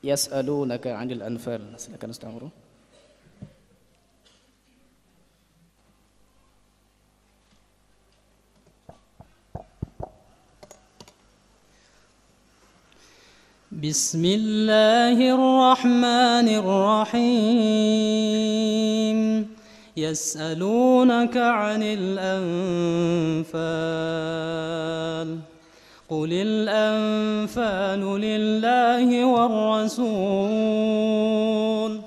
Yas'alunaka 'anil anfal. Silakan Ustaz Amru. Bismillahirrahmanirrahim. Yas'alunaka 'anil anfal. Qulil anfalu lillahi war rasul.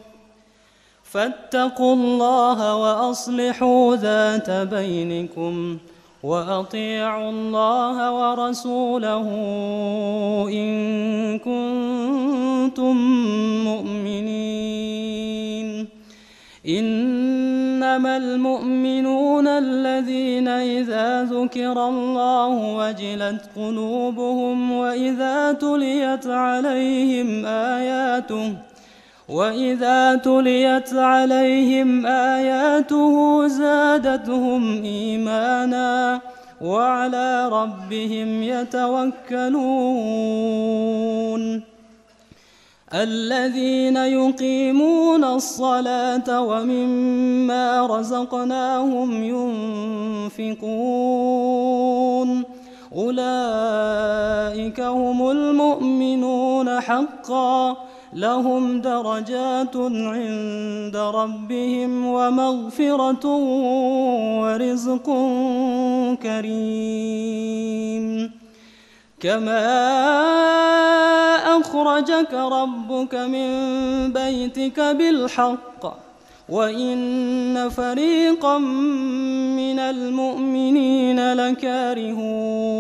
Fattaqullaha wa aslihu dhata bainikum. وأطيعوا الله ورسوله إن كنتم مؤمنين إنما المؤمنون الذين إذا ذكر الله وجلت قلوبهم وإذا تليت عليهم آياته زادتهم إيمانا وعلى ربهم يتوكلون الذين يقيمون الصلاة ومما رزقناهم ينفقون أولئك هم المؤمنون حقا لهم درجات عند ربهم ومغفرة ورزق كريم كما أخرجك ربك من بيتك بالحق وإن فريقا من المؤمنين لكارهون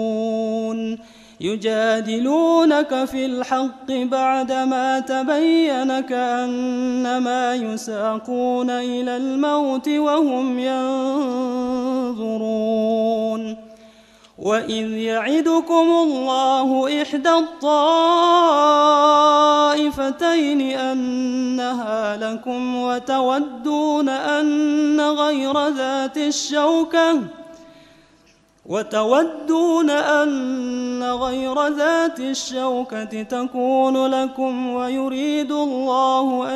يجادلونك في الحق بعدما تبين كأنما يساقون إلى الموت وهم ينظرون وإذ يعدكم الله إحدى الطائفتين أنها لكم وتودون أن غير ذات الشوكة تكون لكم ويريد الله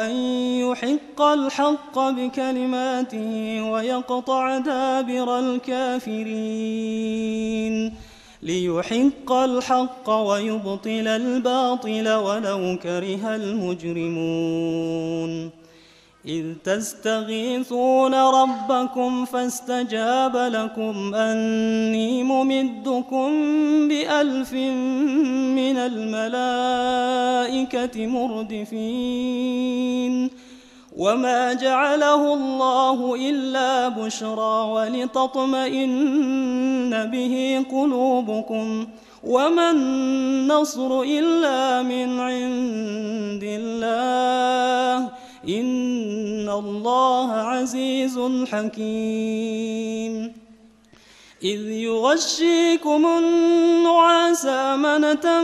أن يحق الحق بكلماته ويقطع دابر الكافرين ليحق الحق ويبطل الباطل ولو كره المجرمون إذ تستغيثون ربكم فاستجاب لكم أني ممدكم ب1000 من الملائكة مردفين وما جعله الله إلا بشرى ولتطمئن به قلوبكم وما النصر إلا من عند الله إن الله عزيز حكيم إذ يغشيكم النعاس أمنة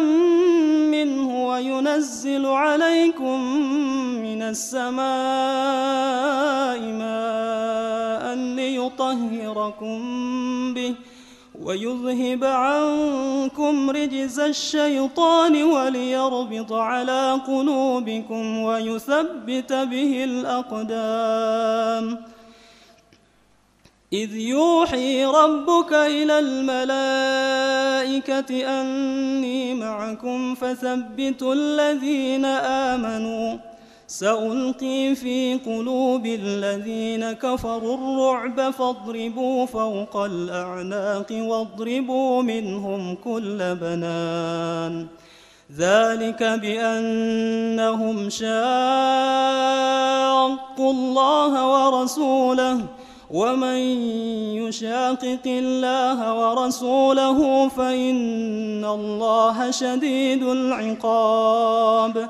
منه وينزل عليكم من السماء ماء ليطهركم به ويذهب عنكم رجز الشيطان وليربط على قلوبكم ويثبت به الأقدام إذ يوحي ربك إلى الملائكة أني معكم فثبتوا الذين آمنوا سألقي في قلوب الذين كفروا الرعب فاضربوا فوق الأعناق واضربوا منهم كل بنان ذلك بأنهم شاقوا الله ورسوله ومن يشاقق الله ورسوله فإن الله شديد العقاب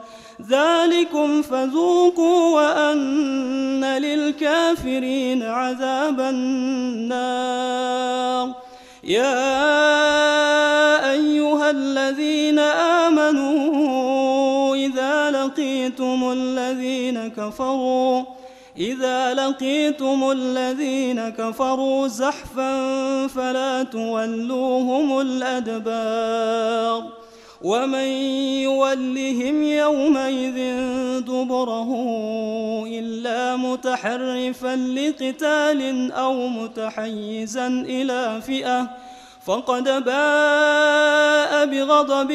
ذلكم فذوقوا وأن للكافرين عذاب النار يا أيها الذين آمنوا إذا إذا لقيتم الذين كفروا زحفا فلا تولوهم الأدبار ومن يولهم يومئذ دبره إلا متحرفا لقتال أو متحيزا إلى فئة فقد باء بغضب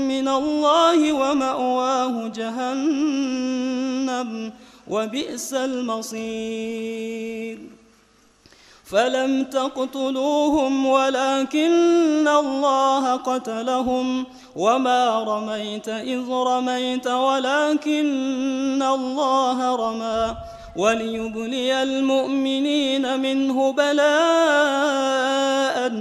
من الله ومأواه جهنم وبئس المصير فلم تقتلوهم ولكن الله قتلهم وما رميت إذ رميت ولكن الله رمى وليبلي المؤمنين منه بلاء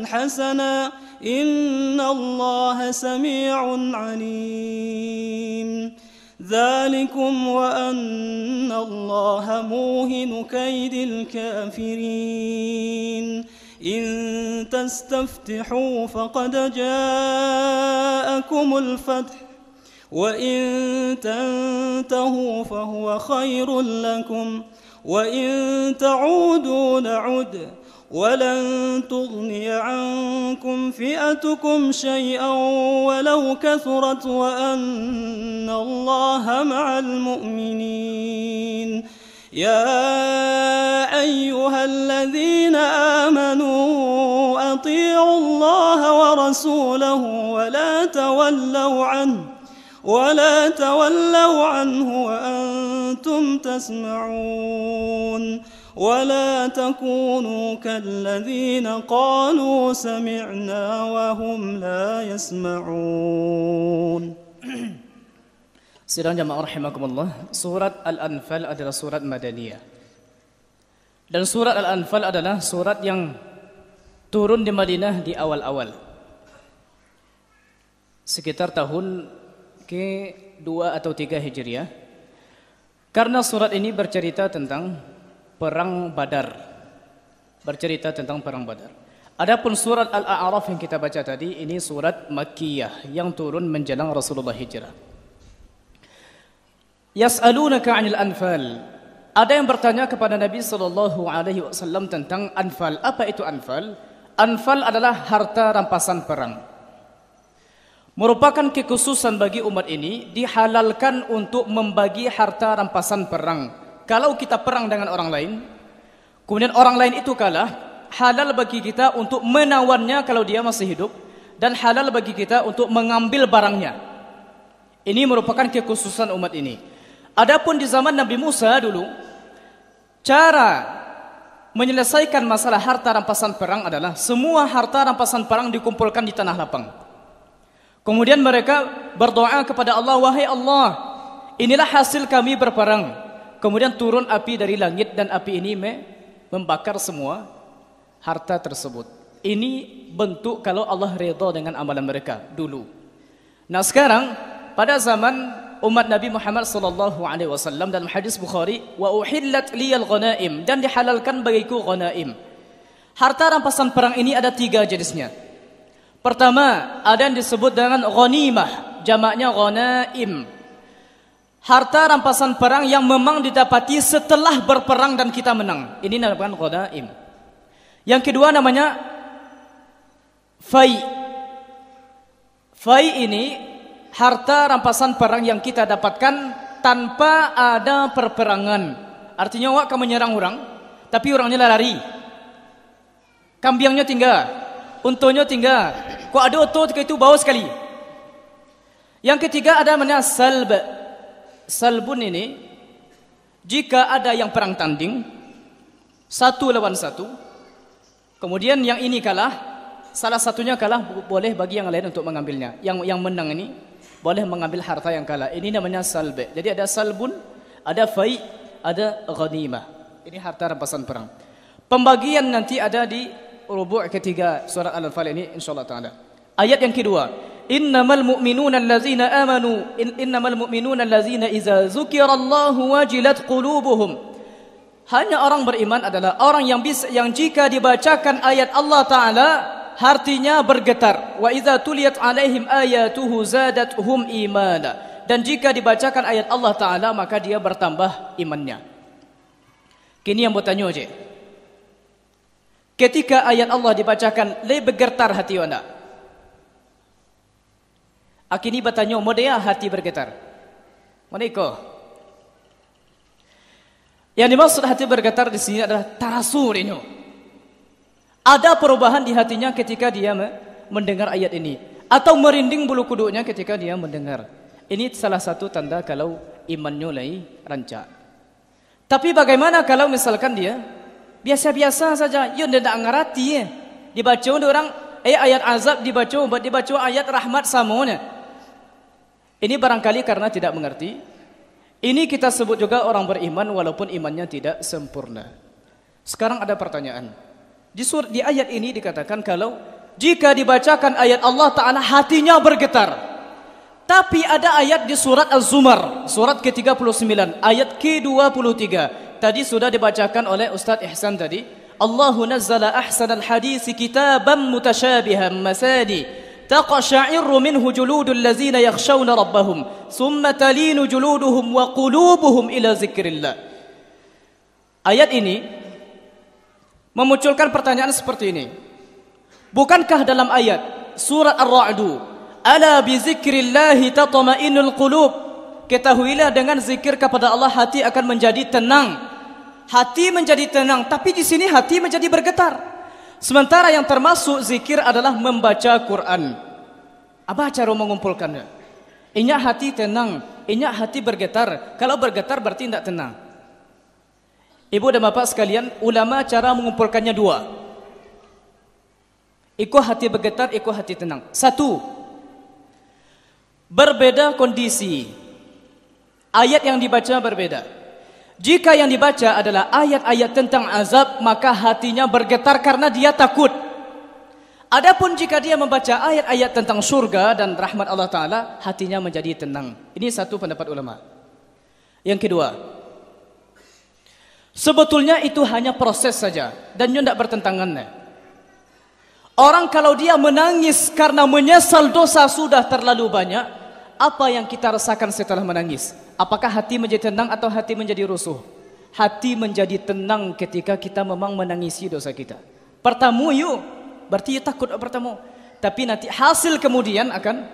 حسنا إن الله سميع عليم ذلكم وأن الله موهن كيد الكافرين إن تستفتحوا فقد جاءكم الفتح وإن تنتهوا فهو خير لكم وإن تعودوا نعد ولن تغني عنكم فئتكم شيئا ولو كثرت وأن الله مع المؤمنين يا أيها الذين آمنوا أطيعوا الله ورسوله ولا تولوا عنه وأنتم تسمعون ولا تكونوا كالذين قالوا سمعنا وهم لا يسمعون. Sidang jamaah rahimakumullah, surat Al-Anfal adalah surat Madaniyah. Dan surat Al-Anfal adalah surat yang turun di Madinah di awal-awal. Sekitar tahun ke-2 atau 3 Hijriah. Karena surat ini bercerita tentang perang Badar. Adapun surat Al-A'raf yang kita baca tadi, ini surat Makkiyah yang turun menjelang Rasulullah hijrah. Yas'alunaka 'anil anfal. Ada yang bertanya kepada Nabi sallallahu alaihi wasallam tentang anfal. Apa itu anfal? Anfal adalah harta rampasan perang. Merupakan kekhususan bagi umat ini, dihalalkan untuk membagi harta rampasan perang. Kalau kita perang dengan orang lain, kemudian orang lain itu kalah, halal bagi kita untuk menawarnya kalau dia masih hidup, dan halal bagi kita untuk mengambil barangnya. Ini merupakan kekhususan umat ini. Adapun di zaman Nabi Musa dulu, cara menyelesaikan masalah harta rampasan perang adalah semua harta rampasan perang dikumpulkan di tanah lapang. Kemudian mereka berdoa kepada Allah, wahai Allah, inilah hasil kami berperang. Kemudian turun api dari langit dan api ini membakar semua harta tersebut. Ini bentuk kalau Allah redha dengan amalan mereka dulu. Nah sekarang pada zaman umat Nabi Muhammad sallallahu alaihi wasallam dalam hadis Bukhari, wa uhillat liyal ghanaim, dan dihalalkan bagiku ghanaim. Harta rampasan perang ini ada 3 jenisnya. Pertama, ada yang disebut dengan ghanimah, jamaknya ghanaim. Harta rampasan perang yang memang didapati setelah berperang dan kita menang. Ini namanya ghanaim. Yang kedua namanya fai. Fai ini harta rampasan perang yang kita dapatkan tanpa ada perperangan. Artinya awak kamu menyerang orang, tapi orangnya lari. Kambiangnya tinggal, untunya tinggal. Kok ada otot itu bau sekali. Yang ketiga ada namanya salb. Salbun ini jika ada yang perang tanding 1 lawan 1, kemudian yang ini kalah, salah satunya kalah, boleh bagi yang lain untuk mengambilnya. Yang menang ini boleh mengambil harta yang kalah. Ini namanya salb. Jadi ada salbun, ada fai, ada ghanimah. Ini harta rampasan perang. Pembagian nanti ada di rubu' ketiga surat Al-Anfal ini insyaallah taala. Ayat yang kedua, innamal mu'minuna allazina amanu innamal mu'minuna allazina idza dzukirallahu wajilat qulubuhum. Hanya orang beriman adalah orang yang jika dibacakan ayat Allah taala, hatinya bergetar. Wa idza tuliyat alaihim ayatuhu zadatuhum imana. Dan jika dibacakan ayat Allah Ta'ala, maka dia bertambah imannya. Kini yang bertanya je, ketika ayat Allah dibacakan, lebih bergetar hati anda. Akini bertanya, modea hati bergetar. Mana iko? Yang dimaksud hati bergetar di sini adalah tarasur ini. Ada perubahan di hatinya ketika dia mendengar ayat ini, atau merinding bulu kuduknya ketika dia mendengar. Ini salah satu tanda kalau imannya lagi rancak. Tapi bagaimana kalau misalkan dia biasa-biasa saja, dia tidak ngerti. Dibaca orang ayat azab, dibaca ayat rahmat samonya. Ini barangkali karena tidak mengerti. Ini kita sebut juga orang beriman walaupun imannya tidak sempurna. Sekarang ada pertanyaan. Di ayat ini dikatakan kalau jika dibacakan ayat Allah Ta'ala hatinya bergetar. Tapi ada ayat di surat Az-Zumar, surat ke-39, ayat ke-23. Tadi sudah dibacakan oleh Ustaz Ihsan tadi. Allahu nazzala ahsanal hadisi kitaban mutasyabihan masani. Taqasha'irru minhu juludul lazina yakhshawna rabbahum. Summa talinu juluduhum wa qulubuhum ila zikrillah. Ayat ini memunculkan pertanyaan seperti ini. Bukankah dalam ayat surat Ar-Ra'du, ala bi zikrillahi tatma'innul qulub, ketahuilah dengan zikir kepada Allah hati akan menjadi tenang. Hati menjadi tenang, tapi di sini hati menjadi bergetar. Sementara yang termasuk zikir adalah membaca Quran. Apa cara mengumpulkannya? Inyak hati tenang, inyak hati bergetar. Kalau bergetar berarti tidak tenang. Ibu dan bapak sekalian, ulama cara mengumpulkannya dua. Ikut hati bergetar, ikut hati tenang. Satu, berbeda kondisi. Ayat yang dibaca berbeda. Jika yang dibaca adalah ayat-ayat tentang azab, maka hatinya bergetar karena dia takut. Adapun jika dia membaca ayat-ayat tentang surga dan rahmat Allah Ta'ala, hatinya menjadi tenang. Ini satu pendapat ulama. Yang kedua, sebetulnya itu hanya proses saja dan tidak bertentangan. Orang kalau dia menangis karena menyesal dosa sudah terlalu banyak, apa yang kita rasakan setelah menangis? Apakah hati menjadi tenang atau hati menjadi rusuh? Hati menjadi tenang ketika kita memang menangisi dosa kita. Pertama yuk, berarti you takut pertama. Tapi nanti hasil kemudian akan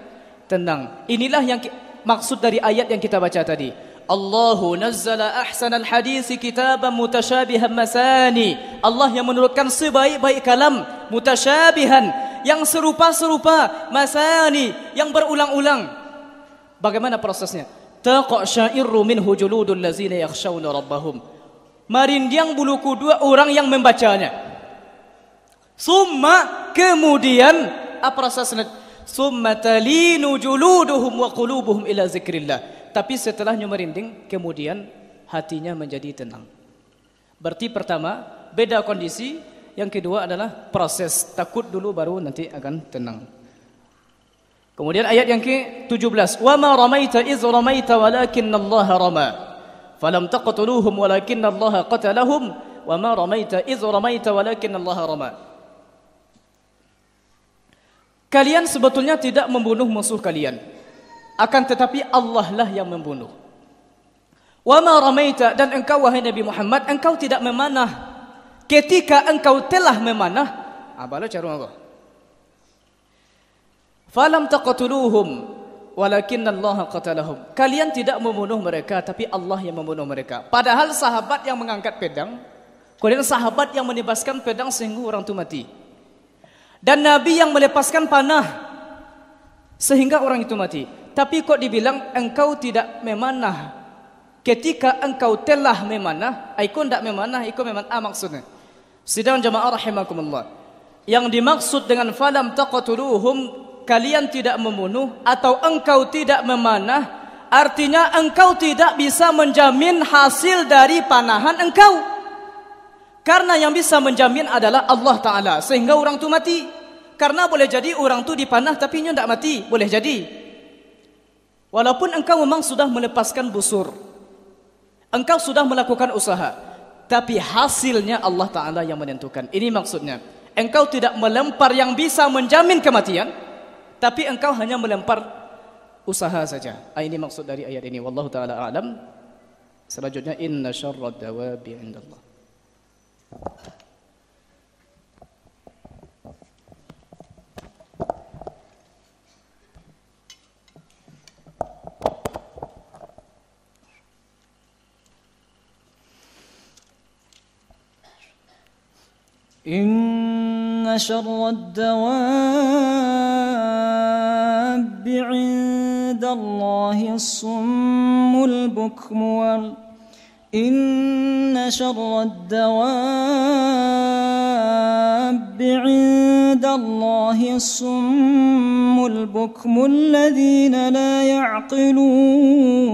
tenang. Inilah yang maksud dari ayat yang kita baca tadi. Allahu nazzala ahsanal hadisi kitaban mutasyabihan masani. Allah yang menurunkan sebaik-baik kalam mutasyabihan, yang serupa-serupa, masani, yang berulang-ulang. Bagaimana prosesnya? Taqasha'irru minhu juludul lazina yakhshawna rabbahum. Merinding bulu kudu orang yang membacanya. Summa, kemudian apa prosesnya? Summa talinu juluduhum wa qulubuhum ila zikrillah. Tapi setelahnya merinding, kemudian hatinya menjadi tenang. Berarti pertama, beda kondisi. Yang kedua adalah proses. Takut dulu baru nanti akan tenang. Kemudian ayat yang ke-17. Wa ma ramaita iz ramaita walakinna Allah rama. Falam taqtuluhum walakinna Allah qatalahum. Wa ma ramaita iz ramaita walakinna Allah rama. Kalian sebetulnya tidak membunuh musuh kalian, akan tetapi Allah lah yang membunuh. Wa ma ramaita, dan engkau wahai Nabi Muhammad, engkau tidak memanah ketika engkau telah memanah. Abalo cara apa? Falam taqtuluhum walakinna Allah qatalahum. Kalian tidak membunuh mereka, tapi Allah yang membunuh mereka. Padahal sahabat yang mengangkat pedang, kemudian sahabat yang menebaskan pedang sehingga orang itu mati. Dan Nabi yang melepaskan panah sehingga orang itu mati. Tapi kok dibilang engkau tidak memanah ketika engkau telah memanah? Aku tidak memanah, aku memanah maksudnya. Sidang jamaah rahimakumullah. Yang dimaksud dengan falam taqtuluhum, kalian tidak membunuh atau engkau tidak memanah, artinya engkau tidak bisa menjamin hasil dari panahan engkau. Karena yang bisa menjamin adalah Allah Ta'ala, sehingga orang itu mati. Karena boleh jadi orang itu dipanah tapi dia tidak mati, boleh jadi. Walaupun engkau memang sudah melepaskan busur, engkau sudah melakukan usaha, tapi hasilnya Allah Ta'ala yang menentukan. Ini maksudnya. engkau tidak melempar yang bisa menjamin kematian, tapi engkau hanya melempar usaha saja. Ini maksud dari ayat ini. Wallahu taala a'lam. Selanjutnya, inna syarrad dawabi 'indallah. إن شر الدواب عند الله الصم البكم إن شر الدواب عند الله الصم البكم الذين لا يعقلون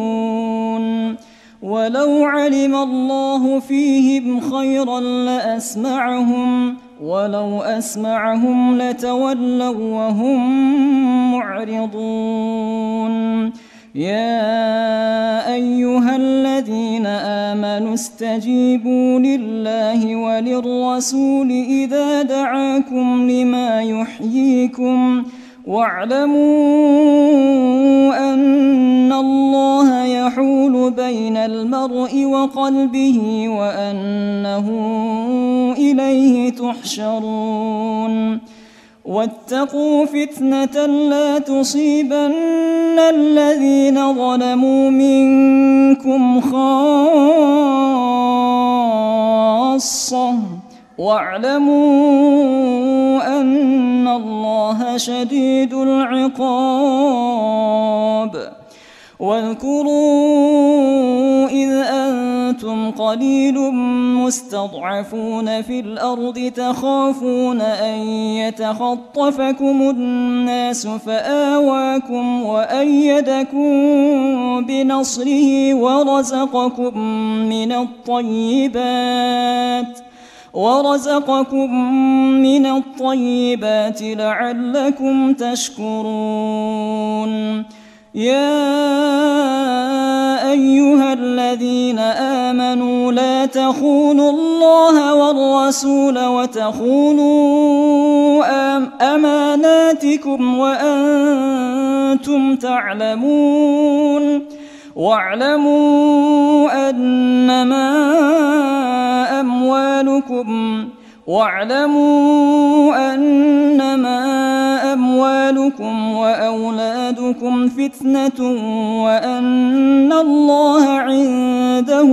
ولو علم الله فيهم خيرا لأسمعهم ولو أسمعهم لتولوا وهم معرضون يا أيها الذين آمنوا استجيبوا لله وللرسول إذا دعاكم لما يحييكم واعلموا أن الله يحول بين المرء وقلبه وأنه إليه تحشرون واتقوا فتنة لا تصيبن الذين ظلموا منكم خاصة واعلموا أن الله شديد العقاب واذكروا إذ أنتم قليل مستضعفون في الأرض تخافون أن يتخطفكم الناس فآواكم وأيدكم بنصره ورزقكم من الطيبات لعلكم تشكرون يا أيها الذين آمنوا لا تخونوا الله والرسول وتخونوا أماناتكم وأنتم تعلمون واعلموا أنما أموالكم وأولادكم فتنة وأن الله عنده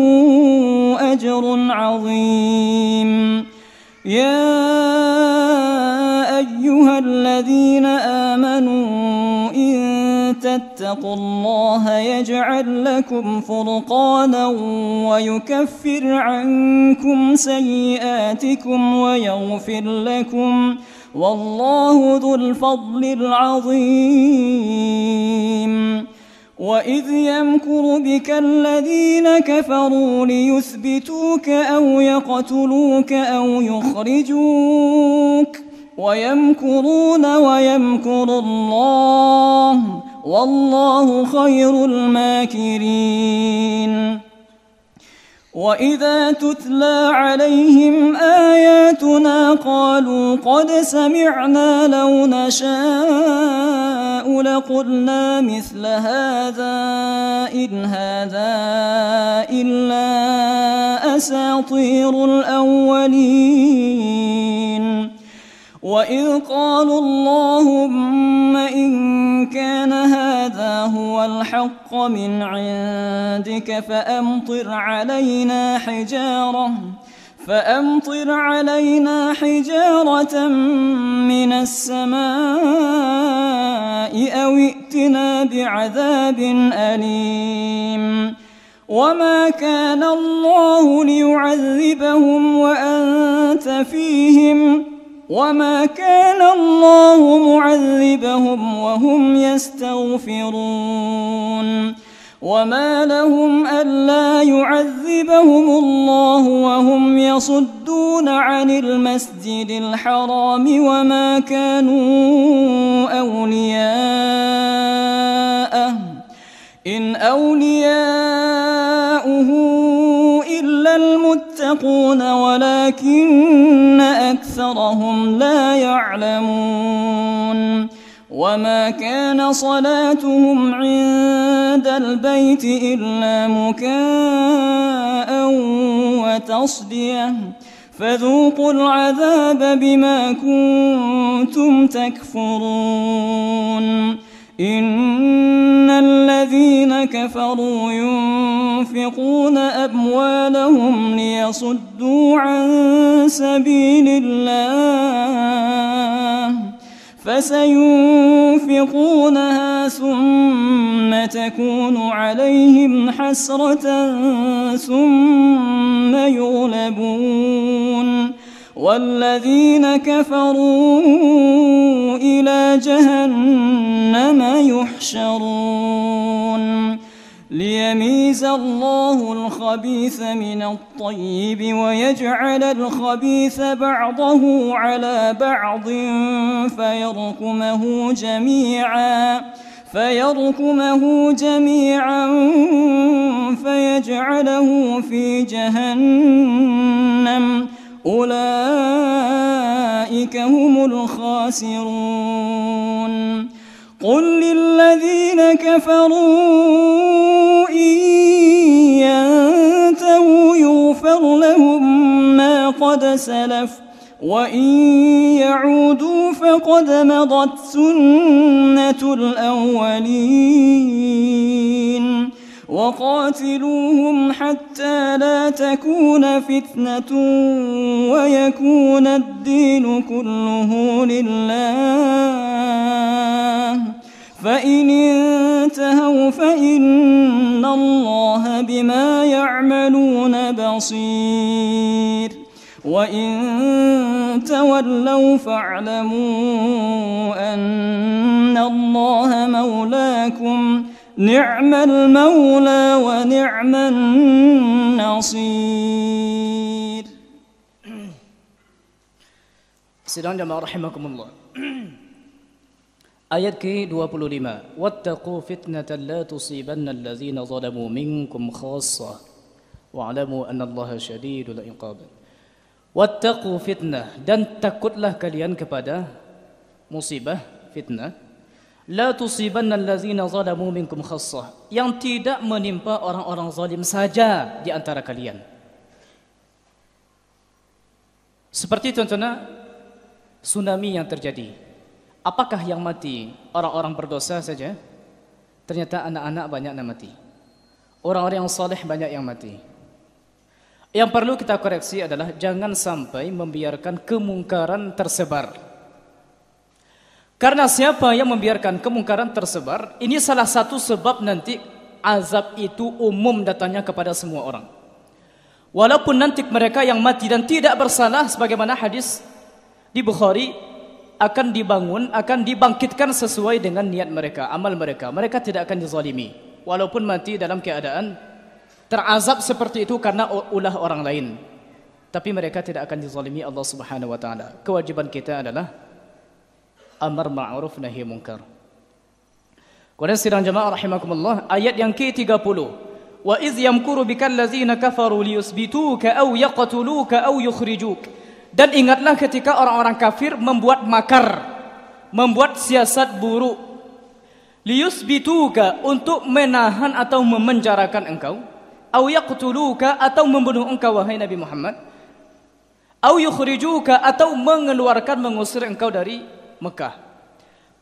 أجر عظيم يا أيها الذين آمنوا إن تتقوا الله يجعل لكم فرقانا ويكفر عنكم سيئاتكم ويغفر لكم والله ذو الفضل العظيم وإذ يمكر بك الذين كفروا ليثبتوك أو يقتلوك أو يخرجوك ويمكرون ويمكر الله والله خير الماكرين وإذا تتلى عليهم آياتنا قالوا قد سمعنا لو نشاء لقلنا مثل هذا إن هذا إلا أساطير الأولين وإذ قالوا اللهم إن كان هذا هو الحق من عندك فأمطر علينا حجارة من السماء أو ائتنا بعذاب أليم وما كان الله ليعذبهم وأنت فيهم وما كان الله معذبهم وهم يستغفرون وما لهم ألا يعذبهم الله وهم يصدون عن المسجد الحرام وما كانوا أولياءه إن أولياؤه إلا المتقون ولكن أكثرهم لا يعلمون وما كان صلاتهم عند البيت إلا مكاء وتصدية فذوقوا العذاب بما كنتم تكفرون إن الذين كفروا ينفقون أموالهم ليصدوا عن سبيل الله فسينفقونها ثم تكون عليهم حسرة ثم يغلبون والذين كفروا إلى جهنم يحشرون ليميز الله الخبيث من الطيب ويجعل الخبيث بعضه على بعض فيركمه جميعا فيجعله في جهنم أولئك هم الخاسرون قل للذين كفروا إن ينتهوا يغفر لهم ما قد سلف وإن يعودوا فقد مضت سنة الأولين وقاتلوهم حتى لا تكون فتنة ويكون الدين كله لله فإن انتهوا فإن الله بما يعملون بصير وإن تولوا فاعلموا أن الله مولاكم نعم المولى ونعم النصير. Sidang jamaah rahimakumullah. Ayat ke-25. Wattaqu fitnatan la tusibanna allazina zalamu minkum khassah wa'lamu anna Allaha syadidul iqab. Wattaqu fitnah, dan takutlah kalian kepada musibah fitnah. La tusibanna allazina zalamu minkum khassah, yang tidak menimpa orang-orang zalim saja di antara kalian. Seperti contohnya tsunami yang terjadi. Apakah yang mati orang-orang berdosa saja? Ternyata anak-anak banyak yang mati. Orang-orang yang saleh banyak yang mati. Yang perlu kita koreksi adalah jangan sampai membiarkan kemungkaran tersebar. Karena siapa yang membiarkan kemungkaran tersebar, ini salah satu sebab nanti azab itu umum datangnya kepada semua orang. Walaupun nanti mereka yang mati dan tidak bersalah, sebagaimana hadis di Bukhari, akan dibangun, akan dibangkitkan sesuai dengan niat mereka, amal mereka. Mereka tidak akan dizalimi. Walaupun mati dalam keadaan terazab seperti itu karena ulah orang lain, tapi mereka tidak akan dizalimi Allah Subhanahu wa taala. Kewajiban kita adalah amar ma'ruf nahi munkar. Kemudian sidang jamaah rahimakumullah, ayat yang ke-30. Wa iz yamkuru bikal ladzina kafaru liyusbituka aw yaqtuluka aw yukhrijuk. Dan ingatlah ketika orang-orang kafir membuat makar, membuat siasat buruk, liyusbituka, untuk menahan atau memenjarakan engkau, aw yaqtuluka, atau membunuh engkau wahai Nabi Muhammad, aw yukhrijuka, atau mengeluarkan, mengusir engkau dari Mekah.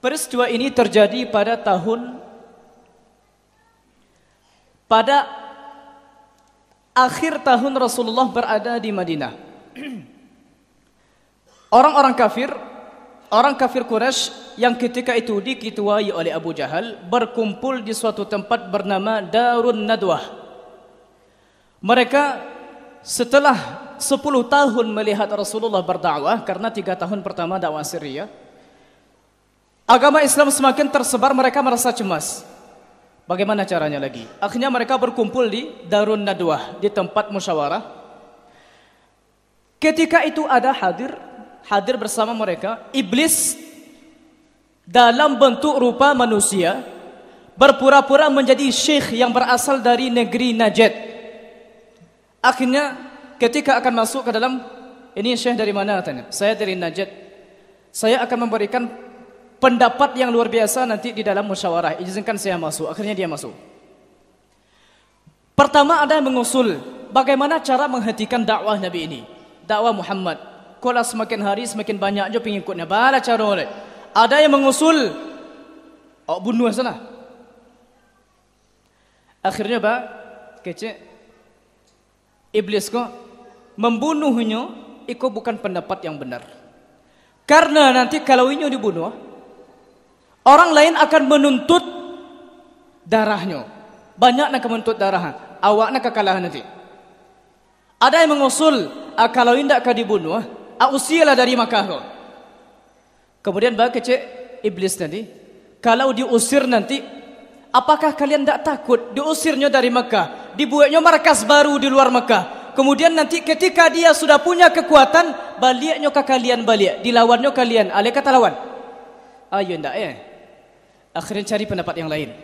Peristiwa ini terjadi pada akhir tahun Rasulullah berada di Madinah. Orang-orang kafir, orang kafir Quraisy yang ketika itu diketuai oleh Abu Jahal, berkumpul di suatu tempat bernama Darun Nadwah. Mereka setelah 10 tahun melihat Rasulullah berdakwah, karena 3 tahun pertama dakwah Syria, agama Islam semakin tersebar, mereka merasa cemas. Bagaimana caranya lagi? Akhirnya mereka berkumpul di Darun Nadwah, di tempat musyawarah. Ketika itu ada hadir bersama mereka iblis dalam bentuk rupa manusia, berpura-pura menjadi syekh yang berasal dari negeri Najd. Akhirnya ketika akan masuk ke dalam, ini Syekh dari mana tanya? Saya dari Najd. Saya akan memberikan pendapat yang luar biasa nanti di dalam musyawarah. Izinkan saya masuk. Akhirnya dia masuk. Pertama ada yang mengusul bagaimana cara menghentikan dakwah Nabi ini, dakwah Muhammad. Kalau semakin hari semakin banyak je pengikutnya. Bala cara oleh. Ada yang mengusul, bunuh sana. Akhirnya kecek iblis kok membunuhnya. Itu bukan pendapat yang benar. Karena nanti kalau ini dibunuh, orang lain akan menuntut darahnya. Banyak nak menuntut darah. Awak nak kekalahan nanti. Ada yang mengusul, kalau tidak akan dibunuh, usialah dari Makkah. Kemudian kecek iblis nanti, kalau diusir nanti, apakah kalian tidak takut diusirnya dari Makkah, dibuatnya markas baru di luar Makkah? Kemudian nanti ketika dia sudah punya kekuatan, baliknya ke kalian balik, dilawannya kalian, alih kata lawan. Ayo ndak ya. Akhirnya cari pendapat yang lain.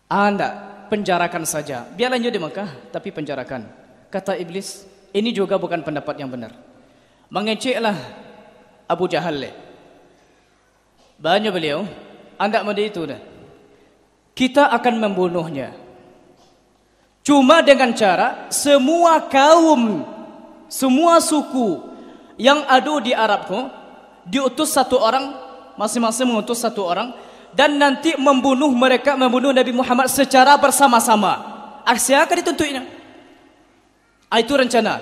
Anda penjarakan saja. Biar lanjut di Makkah, tapi penjarakan. Kata iblis, ini juga bukan pendapat yang benar. Mengeceklah Abu Jahal. Banyak beliau, anda mada itu dah. Kita akan membunuhnya. Cuma dengan cara semua kaum, semua suku yang ada di Arabku diutus satu orang, masing-masing mengutus satu orang, dan nanti membunuh mereka, membunuh Nabi Muhammad secara bersama-sama. Aksi akan ditentuinya. Itu rencana.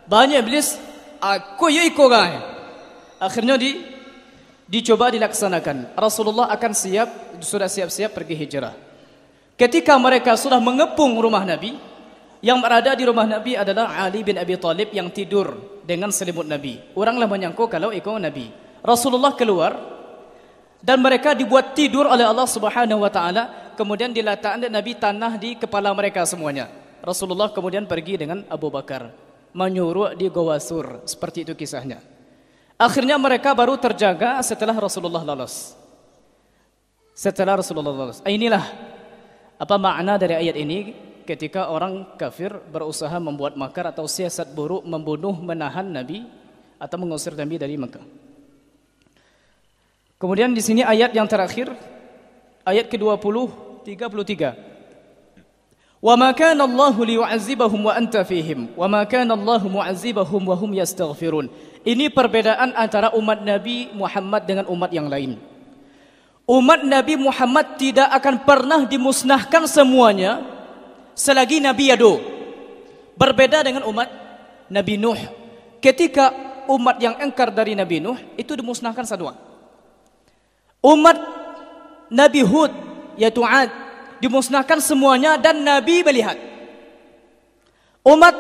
Banyak iblis, aku ikut kan. Akhirnya dicoba dilaksanakan. Rasulullah akan sudah siap-siap pergi hijrah. Ketika mereka sudah mengepung rumah Nabi, yang berada di rumah Nabi adalah Ali bin Abi Thalib yang tidur dengan selimut Nabi. Oranglah menyangka kalau ikut Nabi. Rasulullah keluar dan mereka dibuat tidur oleh Allah Subhanahu wa taala, kemudian diletakkan Nabi tanah di kepala mereka semuanya. Rasulullah kemudian pergi dengan Abu Bakar menyuruh di Gua Sur, seperti itu kisahnya. Akhirnya mereka baru terjaga setelah Rasulullah lolos. Setelah Rasulullah lolos. Inilah apa makna dari ayat ini ketika orang kafir berusaha membuat makar atau siasat buruk membunuh, menahan Nabi atau mengusir Nabi dari Makkah. Kemudian di sini ayat yang terakhir, ayat ke-20, 33. Wa ma kana Allahu liyu'adzibahum wa anta fihim wa ma kana Allahu mu'adzibahum wa hum yastaghfirun. Ini perbedaan antara umat Nabi Muhammad dengan umat yang lain. Umat Nabi Muhammad tidak akan pernah dimusnahkan semuanya selagi Nabi ada. Berbeda dengan umat Nabi Nuh. Ketika umat yang engkar dari Nabi Nuh itu dimusnahkan semua. Umat Nabi Hud yaitu Ad dimusnahkan semuanya dan Nabi melihat. Umat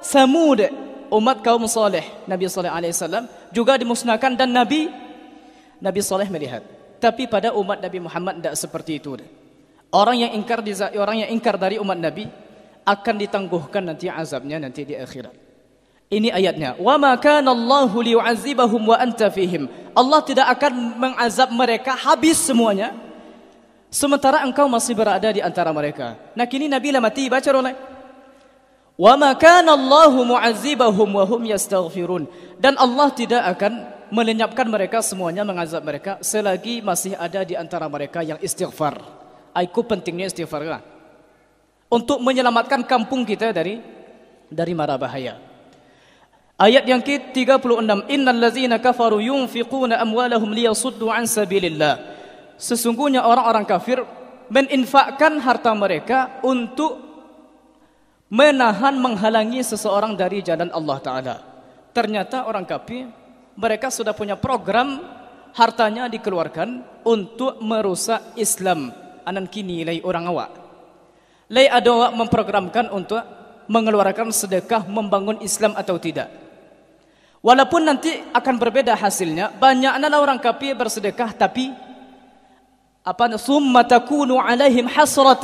Samud, umat kaum Saleh, Nabi Saleh alaihissalam juga dimusnahkan dan Nabi Saleh melihat. Tapi pada umat Nabi Muhammad tidak seperti itu. Orang yang ingkar dari umat Nabi akan ditangguhkan nanti azabnya nanti di akhirat. Ini ayatnya. Wa ma kana Allahu liyu'adzibahum wa anta fihim. Allah tidak akan mengazab mereka habis semuanya sementara engkau masih berada di antara mereka. Nah kini Nabi lah mati, baca oleh. Wa ma kana Allahu mu'adzibahum wa hum yastaghfirun. Dan Allah tidak akan melenyapkan mereka semuanya, mengazab mereka selagi masih ada di antara mereka yang istighfar. Itu pentingnya istighfar lah. Untuk menyelamatkan kampung kita dari mara bahaya. Ayat yang ke-36, innal ladzina kafaru yunfiquna amwalahum liyasuddu an sabilillah. Sesungguhnya orang-orang kafir meninfakkan harta mereka untuk menahan, menghalangi seseorang dari jalan Allah Ta'ala. Ternyata orang kafir mereka sudah punya program hartanya dikeluarkan untuk merusak Islam. Anan kini lay orang awak. Lay ada awak memprogramkan untuk mengeluarkan sedekah membangun Islam atau tidak. Walaupun nanti akan berbeda hasilnya. Banyaknya orang kafir bersedekah tapi summa takunu alaihim hasratan